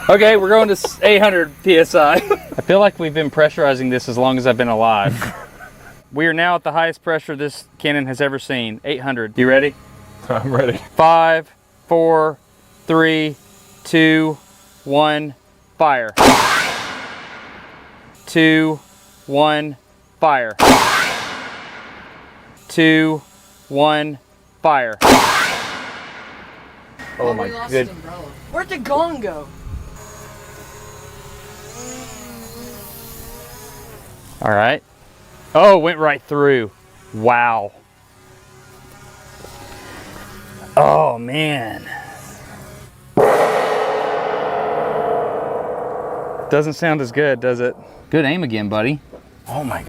Okay, we're going to 800 PSI. I feel like we've been pressurizing this as long as I've been alive. We are now at the highest pressure this cannon has ever seen, 800. You ready? I'm ready. 5, 4, 3, 2, 1, fire. 2, 1, fire. 2, 1, fire. Oh my good. Where'd the gong go? All right. Oh, went right through. Wow. Oh, man. Doesn't sound as good, does it? Good aim again, buddy. Oh my